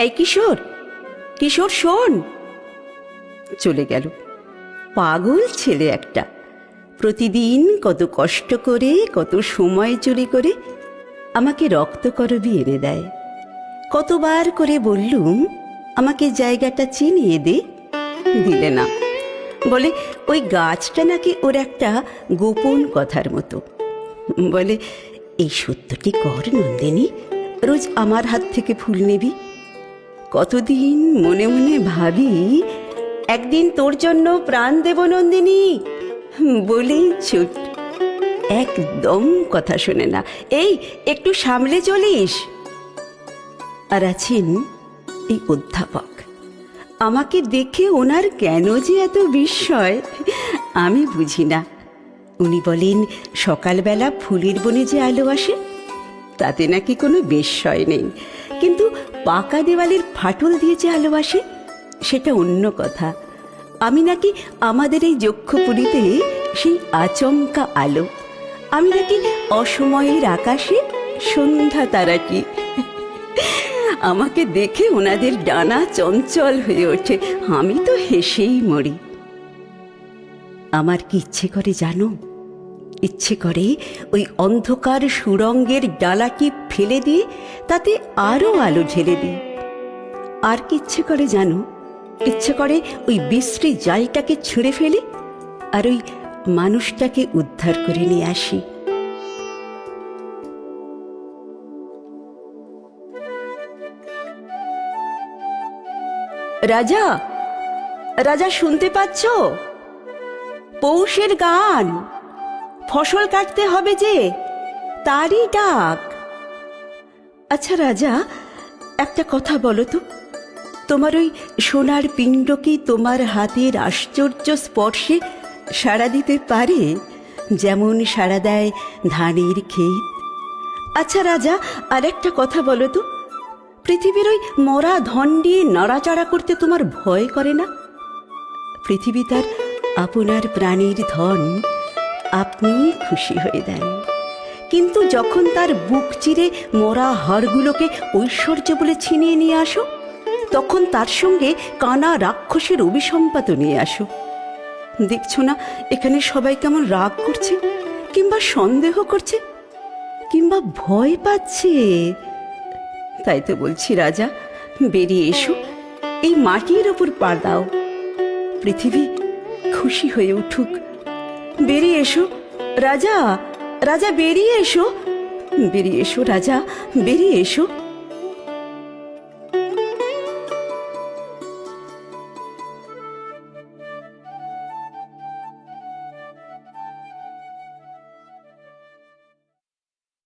এই কিশোর, কিশোর শোন। চলে গেল। পাগল ছেলে একটা। প্রতিদিন কত কষ্ট করে, কত সময় চুরি করে আমাকে রক্তকরবী এনে দেয়। কতবার করে বললুম আমাকে জায়গাটা চিনিয়ে দে, দিলে না। বলে ওই গাছটা নাকি ওর একটা গোপন কথার মতো। বলে এই সত্যটি কর নন্দিনী, রোজ আমার হাত থেকে ফুল নেবি। কতদিন মনে মনে ভাবি একদিন তোর জন্য প্রাণ দেব নন্দিনী, বলেই চুপ। একদম কথা শোনে না। এই একটু সামলে চলিস। আর আছেন এই অধ্যাপক। আমাকে দেখে ওনার কেন যে এত বিস্ময় আমি বুঝি না। উনি বলেন সকালবেলা ফুলের বনে যে আলো আসে তাতে নাকি কোনো বিস্ময় নেই, কিন্তু পাকা দেওয়ালের ফাটল দিয়ে যে আলো আসে সেটা অন্য কথা। আমি নাকি আমাদের এই যক্ষপুরীতে সেই আচমকা আলো। আমি নাকি অসময়ের আকাশে সন্ধ্যা তারাটি। আমাকে দেখে ওনাদের ডানা চঞ্চল হয়ে ওঠে। আমি তো হেসেই মরি। আমার কি ইচ্ছে করে জানো? ইচ্ছে করে ওই অন্ধকার সুরঙ্গের ডালাটি ফেলে দিয়ে তাতে আরো আলো ঢেলে দিই। আর কি ইচ্ছে করে জানো? ইচ্ছে করে ওই বিশ্রী জালটাকে ছুঁড়ে ফেলে আর ওই মানুষটাকে উদ্ধার করে নিয়ে আসি। রাজা, রাজা শুনতে পাচ্ছ? পৌষের গান, ফসল কাটতে হবে যে, তারই ডাক। আচ্ছা রাজা, একটা কথা বলো তো, তোমার ওই সোনার পিণ্ড কি তোমার হাতের আশ্চর্য স্পর্শে সাড়া দিতে পারে যেমন সাড়া দেয় ধানের ক্ষেত? আচ্ছা রাজা, আর একটা কথা বলো তো, পৃথিবীর ওই মরা ধন দিয়ে নড়াচড়া করতে তোমার ভয় করে না? পৃথিবী তার আপনার প্রাণীর ধন আপনি খুশি হয়ে দেন, কিন্তু যখন তার বুক চিরে মরা হাড়গুলোকে ঐশ্বর্য বলে ছিনিয়ে নিয়ে আসো, তখন তার সঙ্গে কানা রাক্ষসের অভিসম্পাত নিয়ে আসো। দেখছো না এখানে সবাই কেমন রাগ করছে, কিংবা সন্দেহ করছে, কিংবা ভয় পাচ্ছে? তাই তো বলছি রাজা, বেরিয়ে এসো, এই মাটির ওপর পা দাও, পৃথিবী খুশি হয়ে উঠুক। বেরিয়ে এসো রাজা, রাজা বেরিয়ে এসো, বেরিয়ে এসো রাজা, বেরিয়ে এসো।